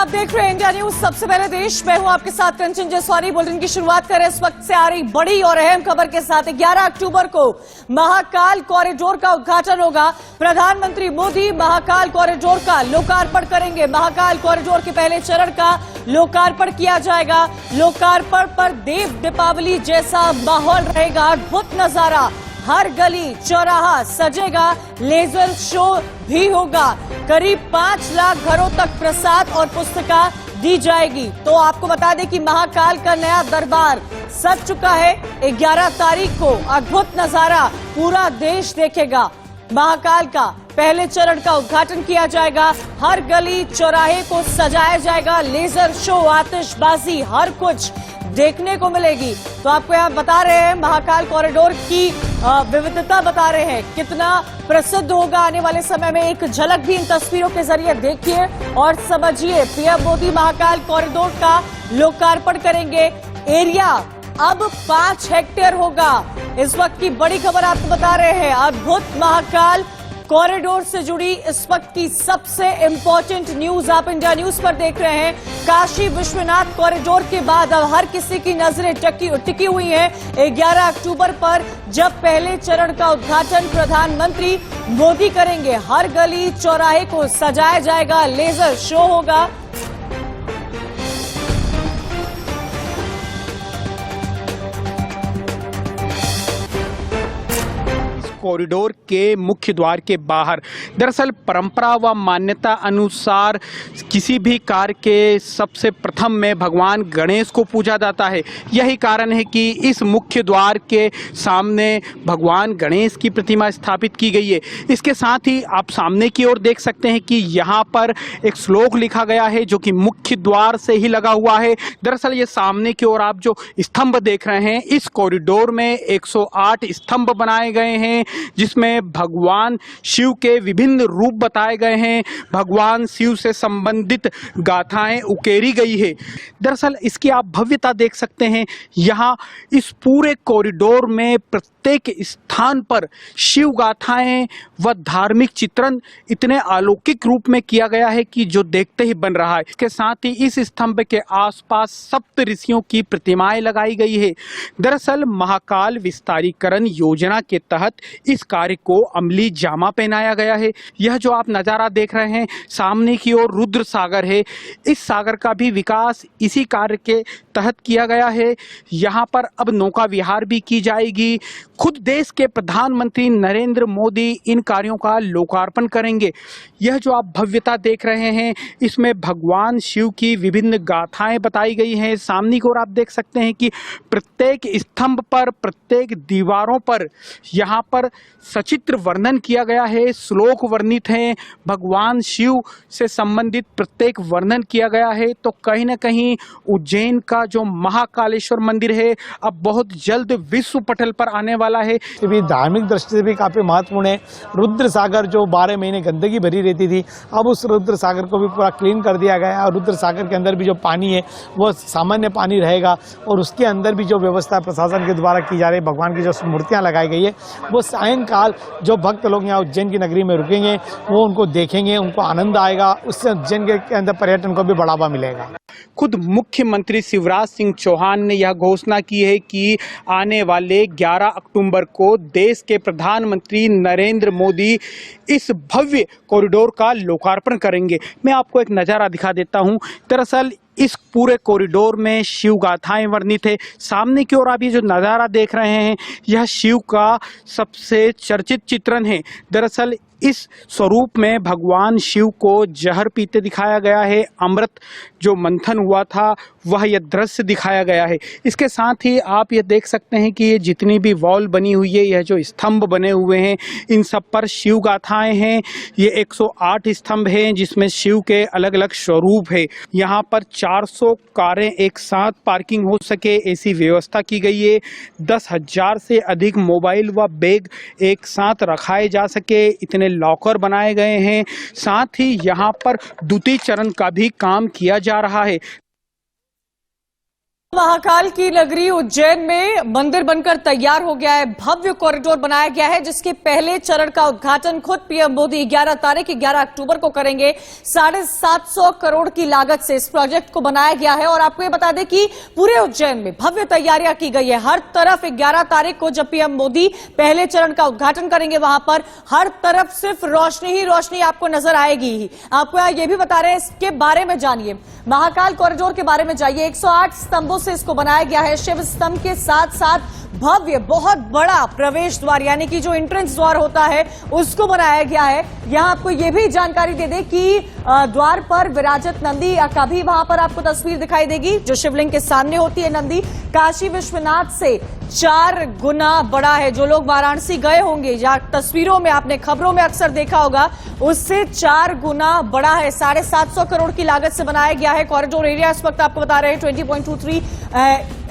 आप देख रहे हैं इंडिया न्यूज। सबसे पहले देश, मैं हूं आपके साथ कंचन जसवानी। बुलेटिन की शुरुआत करें इस वक्त से आ रही बड़ी और अहम खबर के साथ। 11 अक्टूबर को महाकाल कॉरिडोर का उद्घाटन होगा। प्रधानमंत्री मोदी महाकाल कॉरिडोर का लोकार्पण करेंगे। महाकाल कॉरिडोर के पहले चरण का लोकार्पण किया जाएगा। लोकार्पण पर देव दीपावली जैसा माहौल रहेगा। अद्भुत नजारा, हर गली चौराहा सजेगा। लेजर शो भी होगा। करीब 5 लाख घरों तक प्रसाद और पुस्तिका दी जाएगी। तो आपको बता दें कि महाकाल का नया दरबार सज चुका है। 11 तारीख को अद्भुत नजारा पूरा देश देखेगा। महाकाल का पहले चरण का उद्घाटन किया जाएगा। हर गली चौराहे को सजाया जाएगा। लेजर शो, आतिशबाजी, हर कुछ देखने को मिलेगी। तो आपको यहाँ बता रहे हैं महाकाल कॉरिडोर की विविधता बता रहे हैं, कितना प्रसिद्ध होगा आने वाले समय में। एक झलक भी इन तस्वीरों के जरिए देखिए और समझिए। पीएम मोदी महाकाल कॉरिडोर का लोकार्पण करेंगे। एरिया अब 5 हेक्टेयर होगा। इस वक्त की बड़ी खबर आपको बता रहे हैं। अद्भुत महाकाल कॉरिडोर से जुड़ी इस वक्त की सबसे इंपॉर्टेंट न्यूज आप इंडिया न्यूज पर देख रहे हैं। काशी विश्वनाथ कॉरिडोर के बाद अब हर किसी की नजरें टिकी हुई हैं 11 अक्टूबर पर, जब पहले चरण का उद्घाटन प्रधानमंत्री मोदी करेंगे। हर गली चौराहे को सजाया जाएगा। लेजर शो होगा। कॉरिडोर के मुख्य द्वार के बाहर दरअसल परंपरा व मान्यता अनुसार किसी भी कार्य के सबसे प्रथम में भगवान गणेश को पूजा जाता है। यही कारण है कि इस मुख्य द्वार के सामने भगवान गणेश की प्रतिमा स्थापित की गई है। इसके साथ ही आप सामने की ओर देख सकते हैं कि यहाँ पर एक श्लोक लिखा गया है जो कि मुख्य द्वार से ही लगा हुआ है। दरअसल ये सामने की ओर आप जो स्तंभ देख रहे हैं, इस कॉरिडोर में 108 स्तंभ बनाए गए हैं जिसमें भगवान शिव के विभिन्न रूप बताए गए हैं। भगवान शिव से संबंधित गाथाएं उकेरी गई है। दरअसल इसकी आप भव्यता देख सकते हैं। यहाँ इस पूरे कॉरिडोर में प्रत्येक स्थान पर शिव गाथाएं व धार्मिक चित्रण इतने अलौकिक रूप में किया गया है कि जो देखते ही बन रहा है। इसके साथ ही इस स्तंभ के आसपास सप्त ऋषियों की प्रतिमाएं लगाई गई है। दरअसल महाकाल विस्तारीकरण योजना के तहत इस कार्य को अमली जामा पहनाया गया है। यह जो आप नज़ारा देख रहे हैं, सामने की ओर रुद्र सागर है। इस सागर का भी विकास इसी कार्य के तहत किया गया है। यहाँ पर अब नौका विहार भी की जाएगी। खुद देश के प्रधानमंत्री नरेंद्र मोदी इन कार्यों का लोकार्पण करेंगे। यह जो आप भव्यता देख रहे हैं, इसमें भगवान शिव की विभिन्न गाथाएं बताई गई हैं। सामने की ओर आप देख सकते हैं कि प्रत्येक स्तंभ पर, प्रत्येक दीवारों पर यहाँ पर सचित्र वर्णन किया गया है। श्लोक वर्णित हैं। भगवान शिव से संबंधित प्रत्येक वर्णन किया गया है। तो कहीं ना कहीं उज्जैन का जो महाकालेश्वर मंदिर है अब बहुत जल्द विश्व पटल पर आने वाला है। भी धार्मिक दृष्टि से भी काफ़ी महत्वपूर्ण है। रुद्र सागर जो 12 महीने गंदगी भरी रहती थी, अब उस रुद्र सागर को भी पूरा क्लीन कर दिया गया है। और रुद्र सागर के अंदर भी जो पानी है वो सामान्य पानी रहेगा। और उसके अंदर भी जो व्यवस्था प्रशासन के द्वारा की जा रही है, भगवान की जो मूर्तियाँ लगाई गई है, वो सायंकाल जो भक्त लोग यहाँ उज्जैन की नगरी में रुकेंगे वो उनको देखेंगे, उनको आनंद आएगा। उससे उज्जैन के अंदर पर्यटन को भी बढ़ावा मिलेगा। खुद मुख्यमंत्री शिवराज सिंह चौहान ने यह घोषणा की है कि आने वाले 11 अक्टूबर को देश के प्रधानमंत्री नरेंद्र मोदी इस भव्य कॉरिडोर का लोकार्पण करेंगे। मैं आपको एक नज़ारा दिखा देता हूं। दरअसल इस पूरे कॉरिडोर में शिव गाथाएं वर्णित है। सामने की ओर आप ये जो नज़ारा देख रहे हैं, यह शिव का सबसे चर्चित चित्रण है। दरअसल इस स्वरूप में भगवान शिव को जहर पीते दिखाया गया है। अमृत जो मंथन हुआ था वह यह दृश्य दिखाया गया है। इसके साथ ही आप ये देख सकते हैं कि ये जितनी भी वॉल बनी हुई है, यह जो स्तंभ बने हुए हैं, इन सब पर शिव गाथाएं हैं। ये 108 स्तंभ हैं जिसमें शिव के अलग अलग स्वरूप है। यहाँ पर 400 कारें एक साथ पार्किंग हो सके ऐसी व्यवस्था की गई है। 10,000 से अधिक मोबाइल व बैग एक साथ रखाए जा सके इतने लॉकर बनाए गए हैं। साथ ही यहाँ पर द्वितीय चरण का भी काम किया जा रहा है। महाकाल की नगरी उज्जैन में मंदिर बनकर तैयार हो गया है। भव्य कॉरिडोर बनाया गया है, जिसके पहले चरण का उद्घाटन खुद पीएम मोदी 11 अक्टूबर को करेंगे। 750 करोड़ की लागत से इस प्रोजेक्ट को बनाया गया है और आपको ये बता दें कि पूरे उज्जैन में भव्य तैयारियां की गई है। हर तरफ 11 तारीख को जब पीएम मोदी पहले चरण का उद्घाटन करेंगे, वहां पर हर तरफ सिर्फ रोशनी ही रोशनी आपको नजर आएगी ही। आपको यहाँ ये भी बता रहे हैं, इसके बारे में जानिए, महाकाल कॉरिडोर के बारे में जाइए। 108 स्तंभों से इसको बनाया गया है। शिव स्तंभ के साथ साथ भव्य बहुत बड़ा प्रवेश द्वार यानी कि जो एंट्रेंस द्वार होता है उसको बनाया गया है। यहां आपको यह भी जानकारी दे दें कि द्वार पर विराजत नंदी का भी वहां पर आपको तस्वीर दिखाई देगी, जो शिवलिंग के सामने होती है। नंदी काशी विश्वनाथ से 4 गुना बड़ा है। जो लोग वाराणसी गए होंगे या तस्वीरों में आपने खबरों में अक्सर देखा होगा, उससे 4 गुना बड़ा है। 750 करोड़ की लागत से बनाया गया है। कॉरिडोर एरिया इस वक्त आपको बता रहे हैं 20.23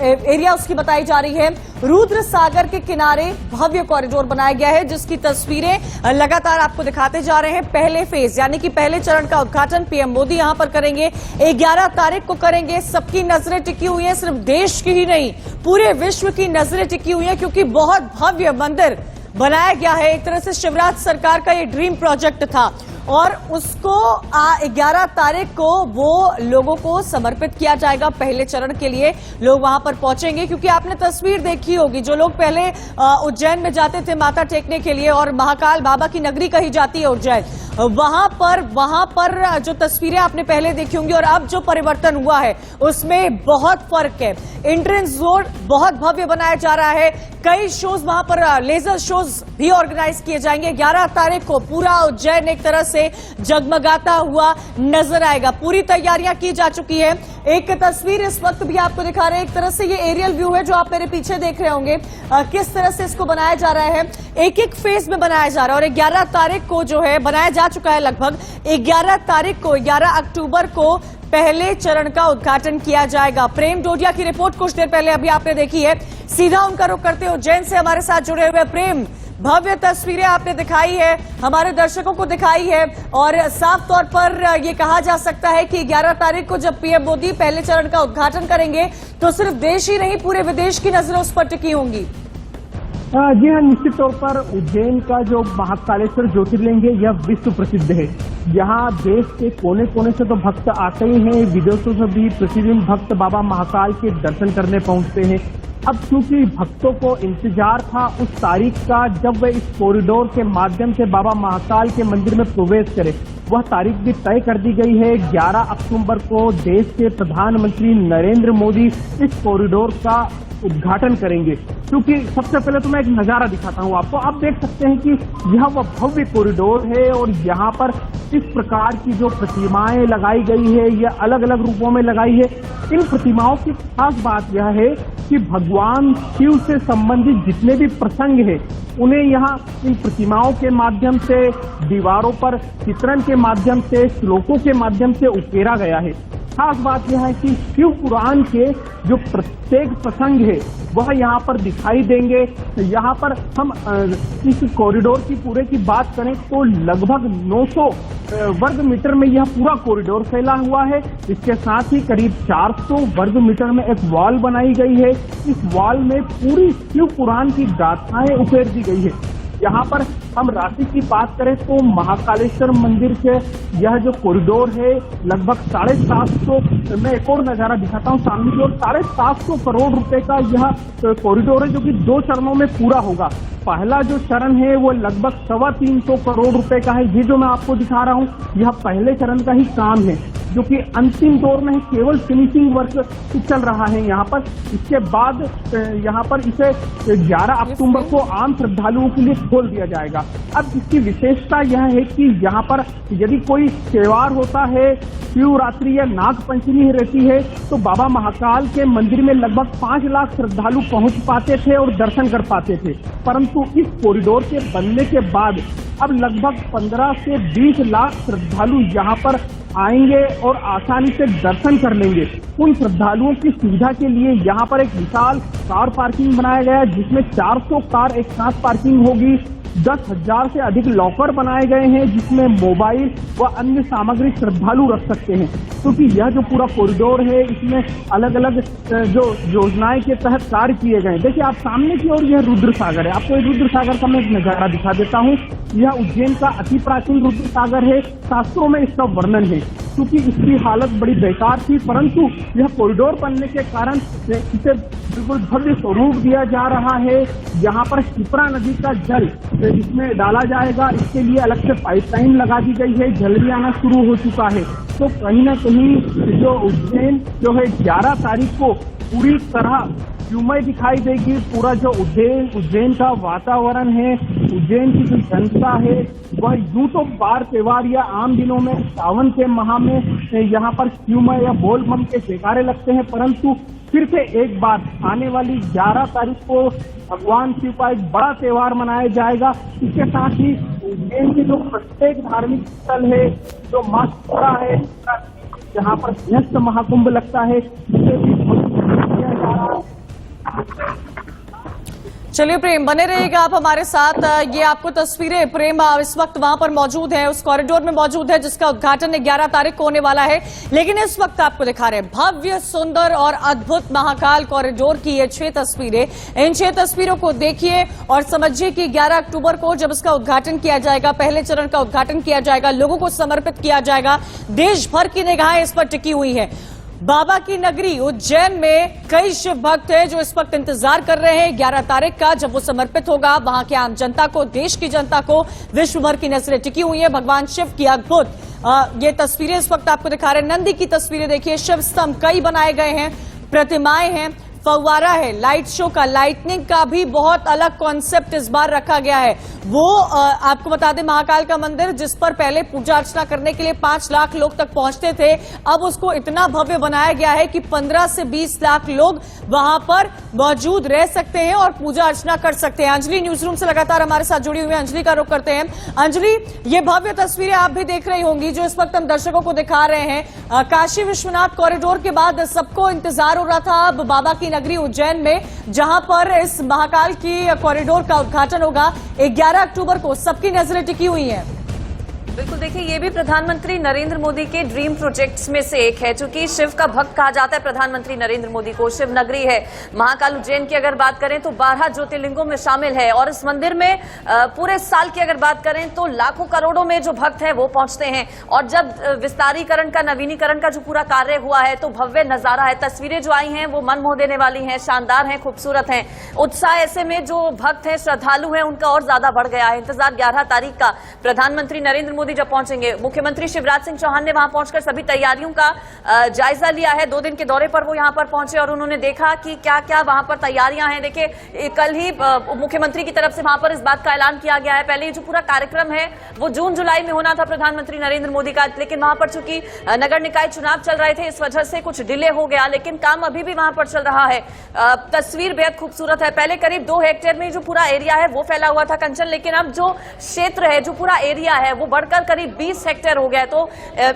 एरिया उसकी बताई जा रही है। रुद्र सागर के किनारे भव्य कॉरिडोर बनाया गया है, जिसकी तस्वीरें लगातार आपको दिखाते जा रहे हैं। पहले फेज यानी कि पहले चरण का उद्घाटन पीएम मोदी यहां पर करेंगे, 11 तारीख को करेंगे। सबकी नजरें टिकी हुई है, सिर्फ देश की ही नहीं पूरे विश्व की नजरें टिकी हुई है, क्योंकि बहुत भव्य मंदिर बनाया गया है। एक तरह से शिवराज सरकार का ये ड्रीम प्रोजेक्ट था और उसको 11 तारीख को वो लोगों को समर्पित किया जाएगा। पहले चरण के लिए लोग वहां पर पहुंचेंगे, क्योंकि आपने तस्वीर देखी होगी, जो लोग पहले उज्जैन में जाते थे माथा टेकने के लिए, और महाकाल बाबा की नगरी कही जाती है उज्जैन, वहां पर जो तस्वीरें आपने पहले देखी होंगी और अब जो परिवर्तन हुआ है उसमें बहुत फर्क है। एंट्रेंस रोड बहुत भव्य बनाया जा रहा है। कई शोज वहां पर लेजर शोज भी ऑर्गेनाइज किए जाएंगे। 11 तारीख को पूरा उज्जैन एक तरह से जगमगाता हुआ नजर आएगा। पूरी तैयारियां की जा चुकी है। एक तस्वीर इस वक्त भी आपको दिखा रहे हैं, एक तरह से ये एरियल व्यू है जो आप मेरे पीछे देख रहे होंगे, किस तरह से इसको बनाया जा रहा है। एक एक फेज में बनाया जा रहा है और 11 तारीख को जो है बनाया जा चुका है। लगभग 11 तारीख को 11 अक्टूबर को पहले चरण का उद्घाटन किया जाएगा। प्रेम डोडिया की रिपोर्ट कुछ देर पहले अभी आपने देखी है। सीधा उनका रुख करते हो उज्जैन से हमारे साथ जुड़े हुए प्रेम, भव्य तस्वीरें आपने दिखाई है, हमारे दर्शकों को दिखाई है और साफ तौर पर ये कहा जा सकता है कि 11 तारीख को जब पीएम मोदी पहले चरण का उद्घाटन करेंगे तो सिर्फ देश ही नहीं पूरे विदेश की नजरें उस पर टिकी होंगी। जी हाँ, निश्चित तौर पर उज्जैन का जो महाकालेश्वर ज्योतिर्लिंग है यह विश्व प्रसिद्ध है। यहाँ देश के कोने कोने से तो भक्त आते ही हैं, विदेशों से भी प्रतिदिन भक्त बाबा महाकाल के दर्शन करने पहुंचते हैं। अब क्योंकि भक्तों को इंतजार था उस तारीख का जब वे इस कॉरिडोर के माध्यम से बाबा महाकाल के मंदिर में प्रवेश करें, वह तारीख भी तय कर दी गई है। 11 अक्टूबर को देश के प्रधानमंत्री नरेंद्र मोदी इस कॉरिडोर का उद्घाटन करेंगे। क्योंकि सबसे पहले तो मैं एक नजारा दिखाता हूं आपको। आप देख सकते हैं कि यह वह भव्य कॉरिडोर है और यहाँ पर इस प्रकार की जो प्रतिमाएं लगाई गई है यह अलग अलग रूपों में लगाई है। इन प्रतिमाओं की खास बात यह है कि भगवान शिव से संबंधित जितने भी प्रसंग है उन्हें यहाँ इन प्रतिमाओं के माध्यम से, दीवारों पर चित्रण के माध्यम से, श्लोकों के माध्यम से उकेरा गया है। खास बात यह है कि शिव पुराण के जो प्रत्येक प्रसंग है वह यहाँ पर दिखाई देंगे। यहाँ पर हम इस कॉरिडोर की पूरे की बात करें तो लगभग 900 वर्ग मीटर में यह पूरा कॉरिडोर फैला हुआ है। इसके साथ ही करीब 400 वर्ग मीटर में एक वॉल बनाई गई है। इस वॉल में पूरी शिव पुराण की गाथाएं उकेर दी गई है। यहाँ पर हम राशि की बात करें तो महाकालेश्वर मंदिर के यह जो कॉरिडोर है लगभग 750, मैं एक और नजारा दिखाता हूँ सामने की ओर, 750 करोड़ रुपए का यह कॉरिडोर है जो कि 2 चरणों में पूरा होगा। पहला जो चरण है वो लगभग 325 करोड़ रुपए का है। ये जो मैं आपको दिखा रहा हूँ यह पहले चरण का ही काम है, जो कि अंतिम दौर में केवल फिनिशिंग वर्क चल रहा है यहाँ पर। इसके बाद यहाँ पर इसे 11 अक्टूबर को आम श्रद्धालुओं के लिए खोल दिया जाएगा। अब इसकी विशेषता यह है कि यहाँ पर यदि कोई त्योहार होता है, शिवरात्रि या नाग पंचमी रहती है, तो बाबा महाकाल के मंदिर में लगभग 5 लाख श्रद्धालु पहुंच पाते थे और दर्शन कर पाते थे। परंतु इस कॉरिडोर के बनने के बाद अब लगभग 15 से 20 लाख श्रद्धालु यहाँ पर आएंगे और आसानी से दर्शन कर लेंगे। उन श्रद्धालुओं की सुविधा के लिए यहाँ पर एक विशाल कार पार्किंग बनाया गया है, जिसमें 400 कार एक साथ पार्किंग होगी। 10,000 से अधिक लॉकर बनाए गए हैं जिसमें मोबाइल व अन्य सामग्री श्रद्धालु रख सकते हैं, क्योंकि यह जो पूरा कॉरिडोर है इसमें अलग अलग जो योजनाएं के तहत कार्य किए गए। देखिए आप सामने की ओर यह रुद्र सागर है, आपको रुद्र सागर का मैं एक नजारा दिखा देता हूँ। यह उज्जैन का अति प्राचीन रुद्र सागर है, शास्त्रों में इसका वर्णन है। क्योंकि इसकी हालत बड़ी बेकार थी, परंतु यह कॉरिडोर बनने के कारण इसे बिल्कुल भव्य स्वरूप दिया जा रहा है। यहाँ पर शिप्रा नदी का जल इसमें डाला जाएगा, इसके लिए अलग से पाइपलाइन लगा दी गई है, जल भी आना शुरू हो चुका है। तो कहीं ना कहीं जो उज्जैन जो है 11 तारीख को पूरी तरह युमय दिखाई देगी। पूरा जो उज्जैन का वातावरण है, उज्जैन की जो जनता है वह यूं तो बार त्योहार या आम दिनों में सावन के माह में यहाँ पर युमय या बोल बम के जयकारे लगते हैं, परंतु फिर से एक बार आने वाली 11 तारीख को भगवान शिव का एक बड़ा त्योहार मनाया जाएगा। इसके साथ ही उज्जैन के जो प्रत्येक धार्मिक स्थल है, जो माँ शिप्रा है, जहाँ पर गृहस्थ महाकुंभ लगता है, इसे भी किया जा रहा है। चलिए प्रेम, बने रहिएगा आप हमारे साथ। ये आपको तस्वीरें प्रेम इस वक्त वहां पर मौजूद है, उस कॉरिडोर में मौजूद है जिसका उद्घाटन 11 तारीख को होने वाला है। लेकिन इस वक्त आपको दिखा रहे हैं भव्य, सुंदर और अद्भुत महाकाल कॉरिडोर की ये 6 तस्वीरें। इन 6 तस्वीरों को देखिए और समझिए कि 11 अक्टूबर को जब इसका उद्घाटन किया जाएगा, पहले चरण का उद्घाटन किया जाएगा, लोगों को समर्पित किया जाएगा, देश भर की निगाहें इस पर टिकी हुई है। बाबा की नगरी उज्जैन में कई शिव भक्त हैं जो इस वक्त इंतजार कर रहे हैं 11 तारीख का, जब वो समर्पित होगा। वहां के आम जनता को, देश की जनता को विश्व भर की नजरें टिकी हुई है भगवान शिव की अद्भुत। ये तस्वीरें इस वक्त आपको दिखा रहे हैं। नंदी की तस्वीरें देखिए, शिव स्तंभ कई बनाए गए हैं, प्रतिमाएं हैं, फव्वारा है, लाइट शो का, लाइटनिंग का भी बहुत अलग कॉन्सेप्ट इस बार रखा गया है। वो आपको बता दें, महाकाल का मंदिर जिस पर पहले पूजा अर्चना करने के लिए 5 लाख लोग तक पहुंचते थे, अब उसको इतना भव्य बनाया गया है कि 15 से 20 लाख लोग वहां पर मौजूद रह सकते हैं और पूजा अर्चना कर सकते हैं। अंजलि न्यूज रूम से लगातार हमारे साथ जुड़ी हुई है, अंजलि का रुख करते हैं। अंजलि, ये भव्य तस्वीरें आप भी देख रही होंगी जो इस वक्त हम दर्शकों को दिखा रहे हैं। काशी विश्वनाथ कॉरिडोर के बाद सबको इंतजार हो रहा था अब बाबा की नगरी उज्जैन में, जहां पर इस महाकाल की कॉरिडोर का उद्घाटन होगा 11 अक्टूबर को। सबकी नजरें टिकी हुई हैं। बिल्कुल, देखिए ये भी प्रधानमंत्री नरेंद्र मोदी के ड्रीम प्रोजेक्ट्स में से एक है, क्योंकि शिव का भक्त कहा जाता है प्रधानमंत्री नरेंद्र मोदी को। शिव नगरी है महाकाल उज्जैन की, अगर बात करें तो 12 ज्योतिर्लिंगों में शामिल है। और इस मंदिर में पूरे साल की अगर बात करें तो लाखों करोड़ों में जो भक्त हैं वो पहुंचते हैं। और जब विस्तारीकरण का, नवीनीकरण का जो पूरा कार्य हुआ है तो भव्य नजारा है। तस्वीरें जो आई हैं वो मन मोह देने वाली हैं, शानदार हैं, खूबसूरत हैं। उत्साह ऐसे में जो भक्त हैं, श्रद्धालु हैं, उनका और ज्यादा बढ़ गया है। इंतजार 11 तारीख का, प्रधानमंत्री नरेंद्र मोदी जब पहुंचेंगे। मुख्यमंत्री शिवराज सिंह चौहान ने वहां पहुंचकर सभी तैयारियों का जायजा लिया है। 2 दिन के दौरे पर वो यहां पर पहुंचे और उन्होंने देखा कि क्या क्या वहां पर तैयारियां हैं। देखिए कल ही मुख्यमंत्री की तरफ से वहां पर इस बात का ऐलान किया गया है। पहले जो पूरा कार्यक्रम है वो जून जुलाई में होना था प्रधानमंत्री नरेंद्र मोदी का, लेकिन वहां पर चूंकि नगर निकाय चुनाव चल रहे थे इस वजह से कुछ डिले हो गया, लेकिन काम अभी भी वहां पर चल रहा है। तस्वीर बेहद खूबसूरत है। पहले करीब 2 हेक्टेयर में जो पूरा एरिया है वो फैला हुआ था कंचन, लेकिन अब जो क्षेत्र है, जो पूरा एरिया है वो बढ़कर करीब 20 हेक्टेयर हो गया है। तो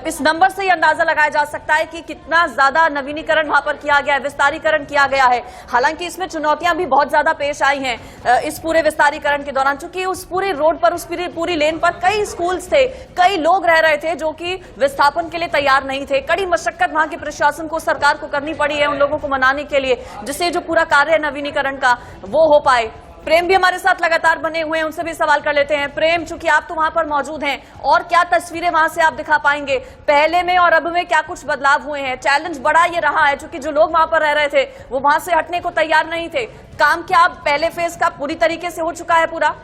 इस नंबर से ये अंदाजा लगाया जा सकता है कि कितना ज्यादा नवीनीकरण वहां पर किया गया है, विस्तारीकरण किया गया है। हालांकि इसमें चुनौतियां भी बहुत ज्यादा पेश आई हैं इस पूरे विस्तारीकरण के दौरान, चूंकि उस पूरे रोड पर, उस पूरी लेन पर कई स्कूल्स थे, कई लोग रह रहे थे जो कि विस्थापन के लिए तैयार नहीं थे। कड़ी मशक्कत वहां के प्रशासन को, सरकार को करनी पड़ी है उन लोगों को मनाने के लिए, जिससे जो पूरा कार्य है नवीनीकरण का वो हो पाए। प्रेम भी हमारे साथ लगातार बने हुए हैं, उनसे भी सवाल कर लेते हैं। प्रेम, चूंकि आप तो वहां पर मौजूद हैं, और क्या तस्वीरें वहां से आप दिखा पाएंगे? पहले में और अब में क्या कुछ बदलाव हुए हैं? चैलेंज बड़ा ये रहा है, चूंकि जो लोग वहां पर रह रहे थे वो वहां से हटने को तैयार नहीं थे। काम क्या अब पहले फेज का पूरी तरीके से हो चुका है पूरा?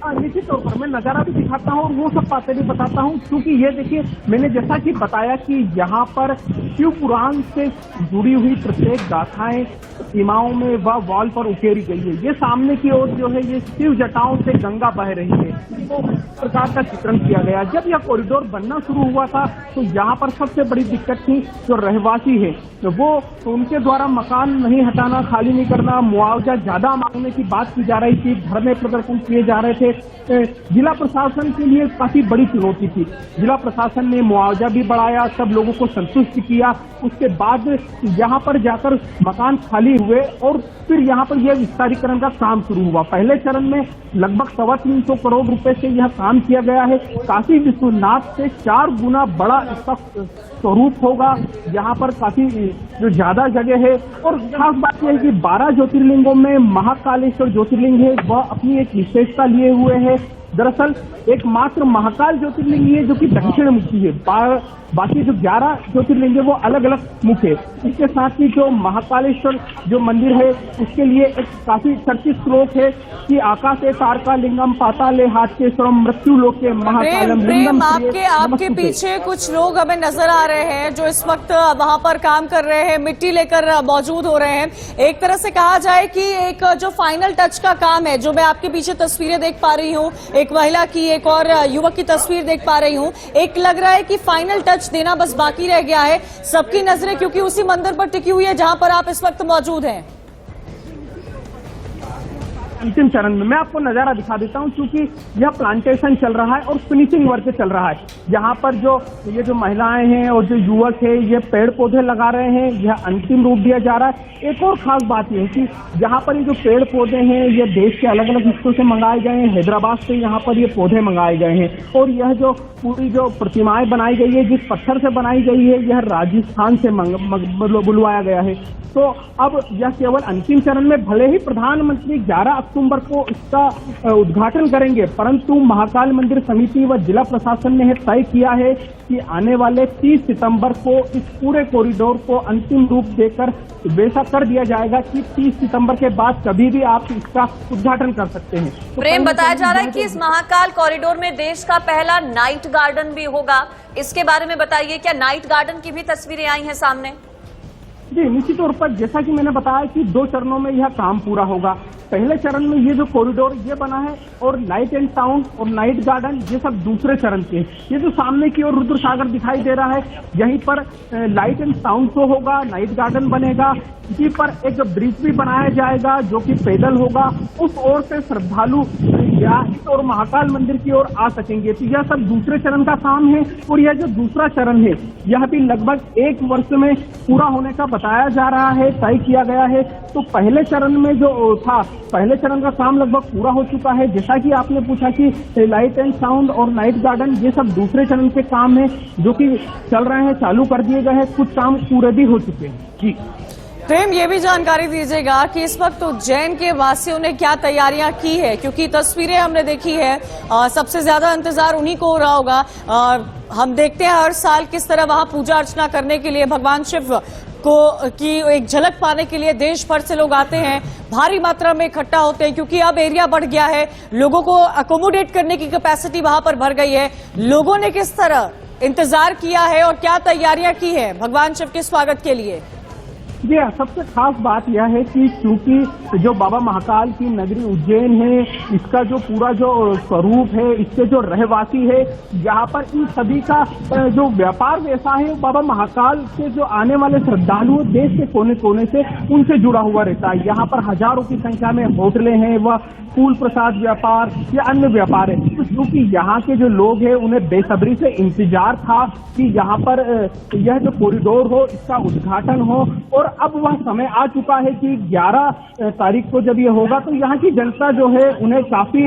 निश्चित तौर पर मैं नजारा भी दिखाता हूँ और वो सब बातें भी बताता हूँ, क्योंकि ये देखिए मैंने जैसा कि बताया कि यहाँ पर शिव पुराण से जुड़ी हुई प्रत्येक गाथाएं सीमाओं में व वॉल पर उकेरी गई है। ये सामने की ओर जो है ये शिव जटाओं से गंगा बह रही है, तो इस प्रकार का चित्रण किया गया। जब यह कॉरिडोर बनना शुरू हुआ था तो यहाँ पर सबसे बड़ी दिक्कत थी जो रहवासी है वो, उनके द्वारा मकान नहीं हटाना, खाली नहीं करना, मुआवजा ज्यादा मांगने की बात की जा रही थी, धरने प्रदर्शन किए जा रहे थे। जिला प्रशासन के लिए काफी बड़ी चुनौती थी। जिला प्रशासन ने मुआवजा भी बढ़ाया, सब लोगों को संतुष्ट किया। उसके बाद यहाँ पर जाकर मकान खाली हुए और फिर यहाँ पर यह विस्तारीकरण का काम शुरू हुआ। पहले चरण में लगभग 325 करोड़ रुपए से यह काम किया गया है। काशी विश्वनाथ से 4 गुना बड़ा इसका स्वरूप होगा। यहाँ पर काफी जो ज्यादा जगह है और खास बात यह है कि 12 ज्योतिर्लिंगों में महाकालेश्वर ज्योतिर्लिंग है, वह अपनी एक विशेषता लिए हुए है। दरअसल एकमात्र महाकाल ज्योतिर्लिंग है जो कि दक्षिण मुखी है। बाकी जो 11 ज्योतिर्लिंग है वो अलग अलग मुख है। इसके साथ ही जो महाकालेश्वर जो मंदिर है उसके लिए एक काफी चर्चित श्लोक है कि आकाशे तारका लिंगम पाताले हाटकेश्वरम मृत्यु लोके महाकालम लिंगम। आपके पीछे कुछ लोग हमें नजर आ रहे हैं जो इस वक्त वहां पर काम कर रहे हैं, मिट्टी लेकर मौजूद हो रहे हैं। एक तरह से कहा जाए कि एक जो फाइनल टच का काम है, जो मैं आपके पीछे तस्वीरें देख पा रही हूँ, एक महिला की एक और युवक की तस्वीर देख पा रही हूँ, एक लग रहा है कि फाइनल टच देना बस बाकी रह गया है। सबकी नजरें क्योंकि उसी मंदिर पर टिकी हुई है जहां पर आप इस वक्त मौजूद हैं। अंतिम चरण में मैं आपको नजारा दिखा देता हूं, क्योंकि यह प्लांटेशन चल रहा है और फिनिशिंग वर्क चल रहा है। यहाँ पर ये जो महिलाएं हैं और जो युवक है ये पेड़ पौधे लगा रहे हैं, यह अंतिम रूप दिया जा रहा है। एक और खास बात यह है कि यहाँ पर ये जो पेड़ पौधे हैं ये देश के अलग अलग हिस्सों से मंगाए गए हैं। हैदराबाद से यहाँ पर ये पौधे मंगाए गए हैं और यह जो पूरी जो प्रतिमाएं बनाई गई है, जिस पत्थर से बनाई गई है, यह राजस्थान से बुलवाया गया है। तो अब यह केवल अंतिम चरण में, भले ही प्रधानमंत्री 11 अक्टूबर को इसका उद्घाटन करेंगे, परंतु महाकाल मंदिर समिति व जिला प्रशासन ने तय किया है कि आने वाले 30 सितंबर को इस पूरे कॉरिडोर को अंतिम रूप देकर वैसा कर दिया जाएगा कि 30 सितंबर के बाद कभी भी आप इसका उद्घाटन कर सकते हैं। प्रेम, बताया जा रहा है कि इस महाकाल कॉरिडोर में देश का पहला नाइट गार्डन भी होगा। इसके बारे में बताइए, क्या नाइट गार्डन की भी तस्वीरें आई हैं सामने? जी, निश्चित तौर पर जैसा कि मैंने बताया कि 2 चरणों में यह काम पूरा होगा। पहले चरण में ये जो कॉरिडोर ये बना है और लाइट एंड साउंड और नाइट गार्डन ये सब दूसरे चरण के। ये जो सामने की ओर रुद्र सागर दिखाई दे रहा है, यहीं पर लाइट एंड साउंड शो होगा, नाइट गार्डन बनेगा। इसी पर एक ब्रिज भी बनाया जाएगा जो कि पैदल होगा। उस ओर से श्रद्धालु इस और महाकाल मंदिर की ओर आ सकेंगे। तो यह सब दूसरे चरण का काम है और यह जो दूसरा चरण है यह भी लगभग 1 वर्ष में पूरा होने का बताया जा रहा है, तय किया गया है। तो पहले चरण में जो था, पहले चरण का काम लगभग पूरा हो चुका है। जैसा कि आपने पूछा कि लाइट एंड साउंड और नाइट गार्डन ये सब दूसरे चरण के काम है जो कि चल रहे हैं, चालू कर दिए गए हैं, कुछ काम पूरे भी हो चुके हैं। जी प्रेम, ये भी जानकारी दीजिएगा कि इस वक्त उज्जैन के वासियों ने क्या तैयारियां की है, क्योंकि तस्वीरें हमने देखी है, सबसे ज्यादा इंतजार उन्हीं को हो रहा होगा। हम देखते हैं हर साल किस तरह वहां पूजा अर्चना करने के लिए भगवान शिव की एक झलक पाने के लिए देश भर से लोग आते हैं, भारी मात्रा में इकट्ठा होते हैं, क्योंकि अब एरिया बढ़ गया है, लोगों को अकोमोडेट करने की कैपेसिटी वहां पर भर गई है। लोगों ने किस तरह इंतजार किया है और क्या तैयारियां की है भगवान शिव के स्वागत के लिए? जी, सबसे खास बात यह है कि क्योंकि जो बाबा महाकाल की नगरी उज्जैन है, इसका जो पूरा जो स्वरूप है, इसके जो रहवासी है, यहाँ पर इन सभी का जो व्यापार वैसा है, बाबा महाकाल के जो आने वाले श्रद्धालु देश के कोने कोने से उनसे जुड़ा हुआ रहता है। यहाँ पर हजारों की संख्या में होटलें हैं, वह फूल प्रसाद व्यापार या अन्य व्यापार है। तो क्योंकि यहाँ के जो लोग हैं उन्हें बेसब्री से इंतजार था कि यहाँ पर यह जो कॉरिडोर हो, इसका उद्घाटन हो, और अब वह समय आ चुका है कि 11 तारीख को जब ये होगा तो यहाँ की जनता जो है उन्हें काफी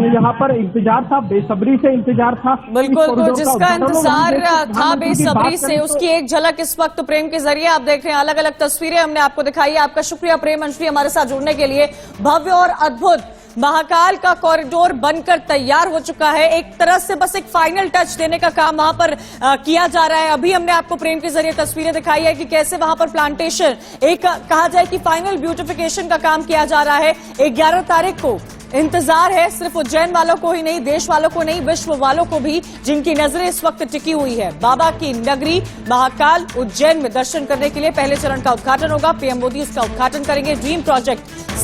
यहाँ पर इंतजार था, बेसब्री से इंतजार था। बिल्कुल, जिसका इंतजार था बेसब्री से, उसकी एक झलक इस वक्त प्रेम के जरिए आप देख रहे हैं। अलग अलग तस्वीरें हमने आपको दिखाई है। आपका शुक्रिया प्रेम अंशुली हमारे साथ जुड़ने के लिए। भव्य और अद्भुत महाकाल का कॉरिडोर बनकर तैयार हो चुका है। एक तरह से बस एक फाइनल टच देने का काम वहां पर किया जा रहा है। अभी हमने आपको प्रेम के जरिए तस्वीरें दिखाई है कि कैसे वहां पर प्लांटेशन, एक कहा जाए कि फाइनल ब्यूटिफिकेशन का काम किया जा रहा है। 11 तारीख को इंतजार है सिर्फ उज्जैन वालों को ही नहीं, देश वालों को नहीं, विश्व वालों को भी, जिनकी नजरें इस वक्त टिकी हुई है बाबा की नगरी महाकाल उज्जैन में दर्शन करने के लिए। पहले चरण का उद्घाटन होगा, पीएम मोदी इसका उद्घाटन करेंगे। Dream project